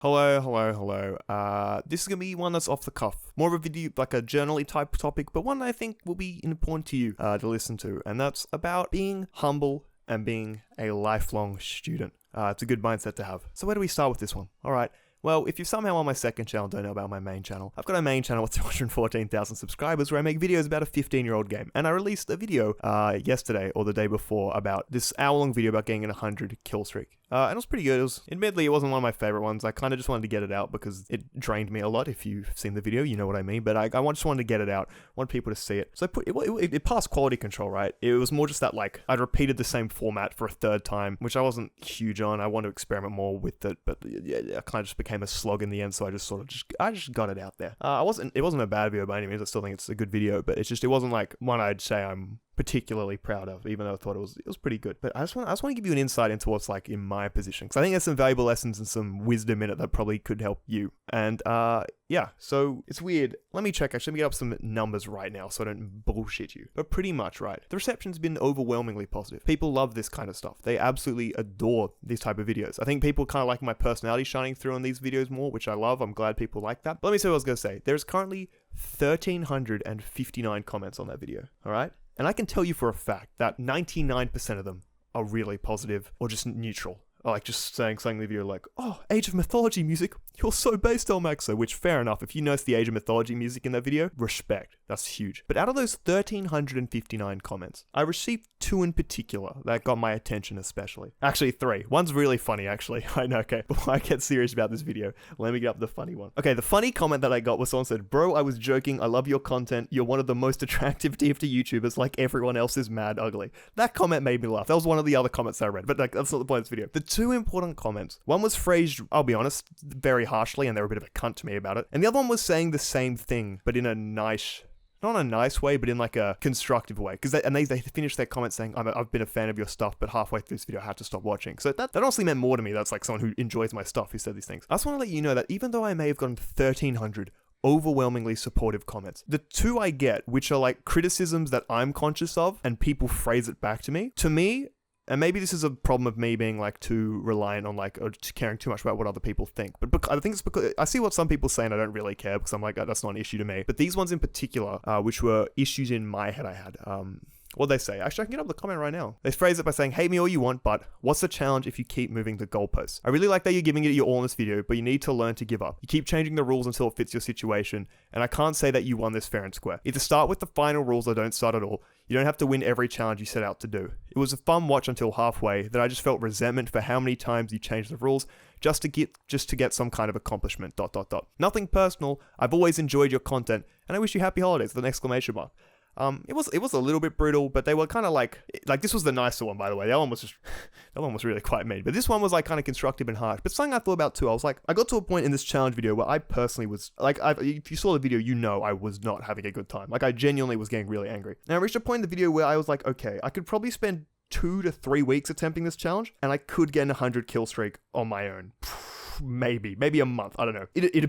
Hello. This is gonna be one that's off the cuff. More of a video, like a journal-y type topic, but one I think will be important to you to listen to, and that's about being humble and being a lifelong student. It's a good mindset to have. So where do we start with this one? Alright. Well, if you're somehow on my second channel and don't know about my main channel, I've got a main channel with 214,000 subscribers where I make videos about a 15-year-old game. And I released a video yesterday or the day before about this hour-long video about getting an 100 kill streak. And it was pretty good. Admittedly, it wasn't one of my favorite ones. I kind of just wanted to get it out because it drained me a lot. If you've seen the video, you know what I mean. But I just wanted to get it out. I want people to see it. So it passed quality control, right? It was more just that, like, I'd repeated the same format for a third time, which I wasn't huge on. I wanted to experiment more with it, but yeah, it kind of just became a slog in the end. So I just got it out there. It wasn't a bad video by any means. I still think it's a good video, but it wasn't like one I'd say I'm particularly proud of, even though I thought it was pretty good. But I just want to give you an insight into what's like in my position, because I think there's some valuable lessons and some wisdom in it that probably could help you. And yeah, so it's weird. Let me check. Actually, let me get up some numbers right now so I don't bullshit you. But pretty much right. The reception's been overwhelmingly positive. People love this kind of stuff. They absolutely adore these type of videos. I think people kind of like my personality shining through in these videos more, which I love. I'm glad people like that. But let me say what I was going to say. There's currently 1,359 comments on that video. All right? And I can tell you for a fact that 99% of them are really positive or just neutral. Like just saying something in the video like, oh, Age of Mythology music, you're so based, Elmaxo, which fair enough. If you notice the Age of Mythology music in that video, respect. That's huge. But out of those 1,359 comments, I received 2 in particular that got my attention especially. Actually, 3. One's really funny, actually. I know, okay. Before I get serious about this video, let me get up the funny one. Okay, the funny comment that I got was someone said, bro, I was joking. I love your content. You're one of the most attractive TFT YouTubers. Like everyone else is mad ugly. That comment made me laugh. That was one of the other comments I read, but like, that's not the point of this video. The 2 important comments. One was phrased, I'll be honest, very harshly, and they were a bit of a cunt to me about it. And the other one was saying the same thing, but in a nice, not a nice way, but in like a constructive way. Because they finished their comment saying, I've been a fan of your stuff, but halfway through this video I had to stop watching. So that honestly meant more to me. That's like someone who enjoys my stuff who said these things. I just want to let you know that even though I may have gotten 1,300 overwhelmingly supportive comments, the 2 I get, which are like criticisms that I'm conscious of and people phrase it back to me, and maybe this is a problem of me being like too reliant on like or caring too much about what other people think. But I think it's because I see what some people say and I don't really care because I'm like, that's not an issue to me. But these ones in particular, which were issues in my head I had, what'd they say? Actually, I can get up the comment right now. They phrase it by saying, hate me all you want, but what's the challenge if you keep moving the goalposts? I really like that you're giving it your all in this video, but you need to learn to give up. You keep changing the rules until it fits your situation, and I can't say that you won this fair and square. Either start with the final rules or don't start at all. You don't have to win every challenge you set out to do. It was a fun watch until halfway, then I just felt resentment for how many times you changed the rules just to get some kind of accomplishment, ... Nothing personal. I've always enjoyed your content, and I wish you happy holidays with an exclamation mark. It was a little bit brutal, but they were kind of like this was the nicer one, by the way. That one was really quite mean, but this one was like kind of constructive and harsh. But something I thought about too, I was like, I got to a point in this challenge video where I personally was like, if you saw the video, you know I was not having a good time. Like I genuinely was getting really angry. And I reached a point in the video where I was like, okay, I could probably spend 2 to 3 weeks attempting this challenge, and I could get an 100 kill streak on my own. Maybe a month. I don't know. It'd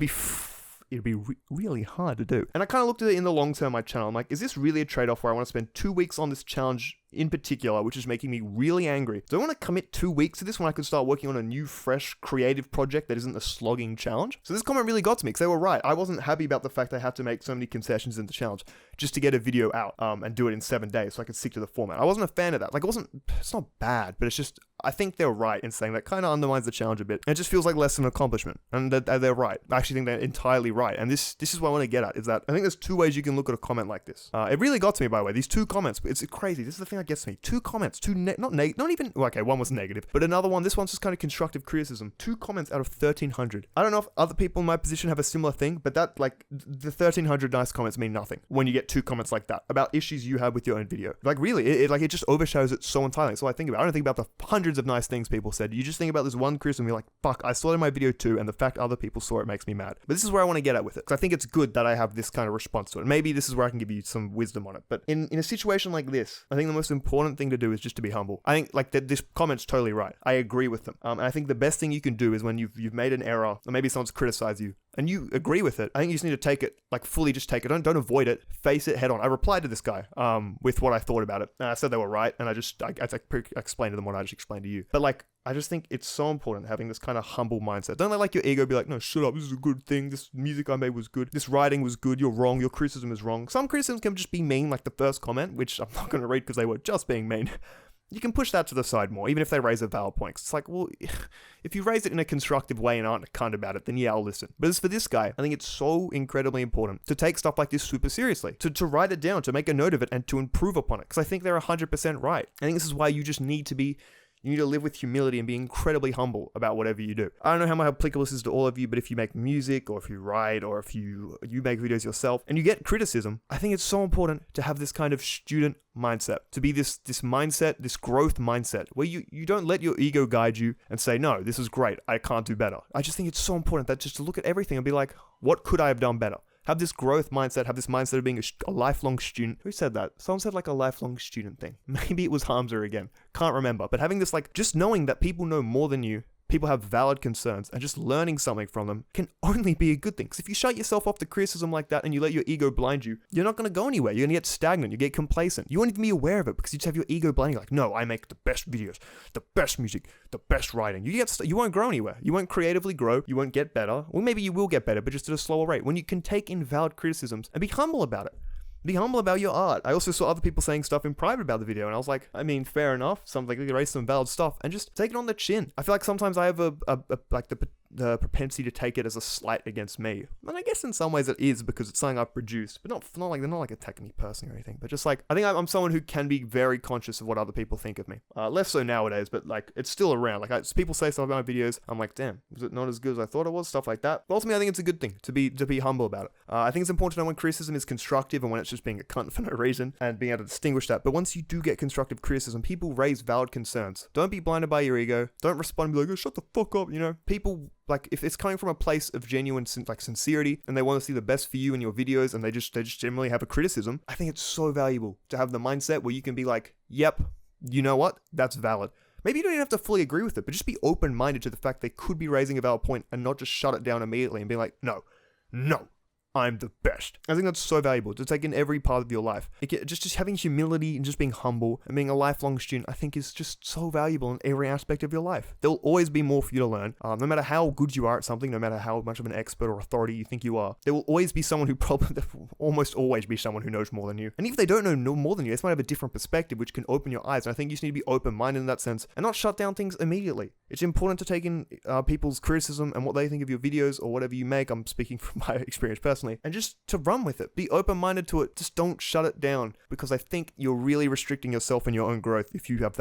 be really hard to do. And I kind of looked at it in the long term, my channel. I'm like, is this really a trade-off where I want to spend 2 weeks on this challenge in particular, which is making me really angry? Do I want to commit 2 weeks to this when I could start working on a new, fresh, creative project that isn't a slogging challenge? So this comment really got to me because they were right. I wasn't happy about the fact I had to make so many concessions in the challenge just to get a video out and do it in 7 days so I could stick to the format. I wasn't a fan of that. Like, it's not bad, but it's just, I think they're right in saying that kind of undermines the challenge a bit. And it just feels like less of an accomplishment. And they're right. I actually think they're entirely right. And this is what I want to get at, is that I think there's 2 ways you can look at a comment like this. It really got to me, by the way. These 2 comments, it's crazy. This is the thing that gets me. 2 comments, not even, okay, one was negative, but another one, this one's just kind of constructive criticism. 2 comments out of 1,300. I don't know if other people in my position have a similar thing, but that, like, the 1,300 nice comments mean nothing when you get 2 comments like that about issues you have with your own video. Like, really, it just overshadows it so entirely. So I think about it. I don't think about the hundreds of nice things people said. You just think about this one criticism and you're like, fuck, I saw it in my video too, and the fact other people saw it makes me mad. But this is where I want to get at with it, because I think it's good that I have this kind of response to it. Maybe this is where I can give you some wisdom on it. But in a situation like this, I think the most important thing to do is just to be humble. I think like this comment's totally right. I agree with them. And I think the best thing you can do is when you've made an error, or maybe someone's criticized you, and you agree with it, I think you just need to take it, like fully just take it. Don't avoid it. Face it head on. I replied to this guy with what I thought about it. And I said they were right, and I explained to them what I just explained to you. But like, I just think it's so important having this kind of humble mindset. Don't let like your ego be like, no, shut up, this is a good thing, this music I made was good, this writing was good, you're wrong, your criticism is wrong. Some criticisms can just be mean, like the first comment, which I'm not going to read because they were just being mean. You can push that to the side more, even if they raise a valid point. It's like, well, if you raise it in a constructive way and aren't a cunt about it, then yeah, I'll listen. But as for this guy, I think it's so incredibly important to take stuff like this super seriously, to write it down, to make a note of it, and to improve upon it. Because I think they're 100% right. I think this is why you just need to be... You need to live with humility and be incredibly humble about whatever you do. I don't know how much applicable this is to all of you, but if you make music or if you write or if you make videos yourself and you get criticism, I think it's so important to have this kind of student mindset, to be this mindset, this growth mindset, where you don't let your ego guide you and say, no, this is great, I can't do better. I just think it's so important that just to look at everything and be like, what could I have done better? Have this growth mindset, have this mindset of being a lifelong student. Who said that? Someone said like a lifelong student thing. Maybe it was Hamza again. Can't remember. But having this like, just knowing that people know more than you, people have valid concerns, and just learning something from them can only be a good thing. Because if you shut yourself off to criticism like that and you let your ego blind you, you're not going to go anywhere. You're going to get stagnant. You get complacent. You won't even be aware of it because you just have your ego blinding. Like, no, I make the best videos, the best music, the best writing. You won't grow anywhere. You won't creatively grow. You won't get better. Well, maybe you will get better, but just at a slower rate. When you can take in valid criticisms and be humble about it. Be humble about your art. I also saw other people saying stuff in private about the video, and I was like, I mean, fair enough. Something like they raise some valid stuff, and just take it on the chin. I feel like sometimes I have the propensity to take it as a slight against me, and I guess in some ways it is because it's something I've produced, but not like they're not like attacking me personally or anything. But just like I think I'm someone who can be very conscious of what other people think of me. Less so nowadays, but like it's still around. Like people say stuff about my videos, I'm like, damn, was it not as good as I thought it was? Stuff like that. But ultimately, I think it's a good thing to be humble about it. I think it's important to know when criticism is constructive and when it's just being a cunt for no reason, and being able to distinguish that. But once you do get constructive criticism, people raise valid concerns. Don't be blinded by your ego. Don't respond and be like, oh, shut the fuck up, you know? People, like, if it's coming from a place of genuine, like, sincerity, and they want to see the best for you in your videos, and they just generally have a criticism, I think it's so valuable to have the mindset where you can be like, yep, you know what? That's valid. Maybe you don't even have to fully agree with it, but just be open-minded to the fact they could be raising a valid point and not just shut it down immediately and be like, no, I'm the best. I think that's so valuable to take in every part of your life. Just having humility and just being humble and being a lifelong student, I think is just so valuable in every aspect of your life. There'll always be more for you to learn. No matter how good you are at something, no matter how much of an expert or authority you think you are, there will always be someone there will almost always be someone who knows more than you. And if they don't know more than you, they might have a different perspective which can open your eyes. And I think you just need to be open-minded in that sense and not shut down things immediately. It's important to take in people's criticism and what they think of your videos or whatever you make. I'm speaking from my experience personally. And just to run with it. Be open-minded to it. Just don't shut it down, because I think you're really restricting yourself and your own growth if you have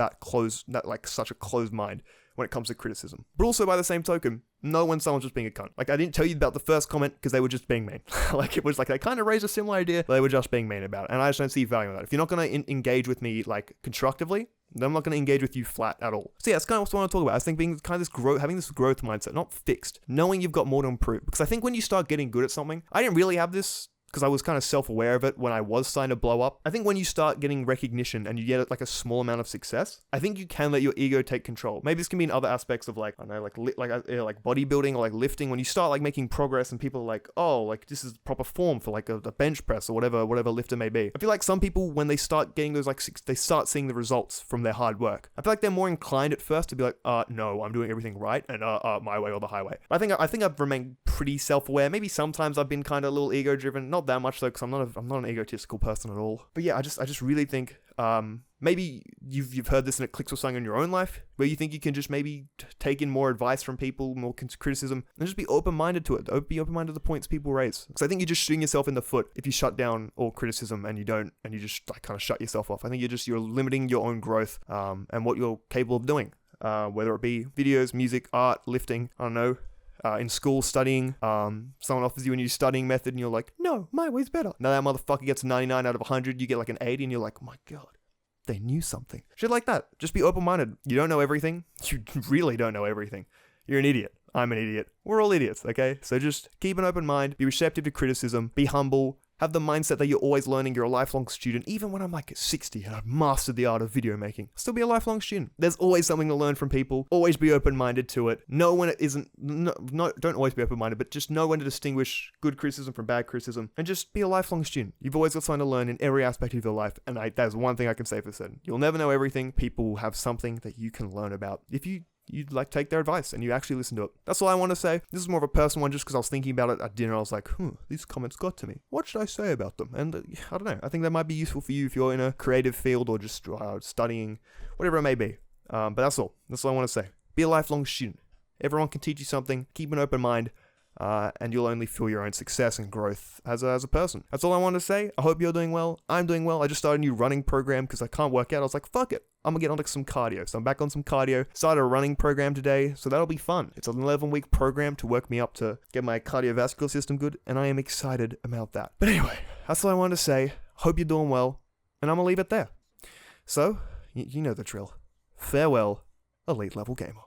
such a closed mind when it comes to criticism. But also, by the same token, know when someone's just being a cunt. Like, I didn't tell you about the first comment because they were just being mean. Like, it was like they kind of raised a similar idea, but they were just being mean about it. And I just don't see value in that. If you're not going to engage with me, like, constructively, then I'm not going to engage with you flat at all. So yeah, that's kind of what I want to talk about. I think being kind of having this growth mindset, not fixed, knowing you've got more to improve. Because I think when you start getting good at something, I didn't really have this because I was kind of self-aware of it when I was starting to blow up. I think when you start getting recognition and you get like a small amount of success, I think you can let your ego take control. Maybe this can be in other aspects of like, I don't know, like bodybuilding or like lifting. When you start like making progress and people are like, oh, like this is proper form for like a bench press or whatever lifter may be. I feel like some people, when they start getting those like, they start seeing the results from their hard work. I feel like they're more inclined at first to be like, no, I'm doing everything right and my way or the highway. But I think I've remained pretty self-aware. Maybe sometimes I've been kind of a little ego-driven. Not that much though, because I'm not an egotistical person at all. But yeah, I just really think maybe you've heard this and it clicks with something in your own life where you think you can just maybe take in more advice from people, more criticism, and just be open-minded to it. Be open-minded to the points people raise. Because I think you're just shooting yourself in the foot if you shut down all criticism and you just like kind of shut yourself off. I think you're limiting your own growth and what you're capable of doing. Whether it be videos, music, art, lifting, I don't know. In school, studying, someone offers you a new studying method and you're like, no, my way's better. Now that motherfucker gets 99 out of 100, you get like an 80 and you're like, oh my God, they knew something. Shit like that. Just be open-minded. You don't know everything. You really don't know everything. You're an idiot. I'm an idiot. We're all idiots, okay? So just keep an open mind, be receptive to criticism, be humble, Have the mindset that you're always learning, you're a lifelong student. Even when I'm like 60 and I've mastered the art of video making, I'll still be a lifelong student. There's always something to learn from people. Always be open-minded to it. Know when it isn't, don't always be open-minded, but just know when to distinguish good criticism from bad criticism, and just be a lifelong student. You've always got something to learn in every aspect of your life, and that's one thing I can say for certain. You'll never know everything. People will have something that you can learn about if you like take their advice and you actually listen to it. That's all I want to say. This is more of a personal one just because I was thinking about it at dinner. I was like, these comments got to me. What should I say about them? And I don't know. I think that might be useful for you if you're in a creative field or just studying, whatever it may be. But that's all. That's all I want to say. Be a lifelong student. Everyone can teach you something. Keep an open mind. And you'll only feel your own success and growth as a person. That's all I want to say. I hope you're doing well. I'm doing well. I just started a new running program because I can't work out. I was like, fuck it. I'm going to get onto some cardio. So I'm back on some cardio. Started a running program today, so that'll be fun. It's an 11-week program to work me up to get my cardiovascular system good, and I am excited about that. But anyway, that's all I wanted to say. Hope you're doing well, and I'm going to leave it there. So, you know the drill. Farewell, elite level gamer.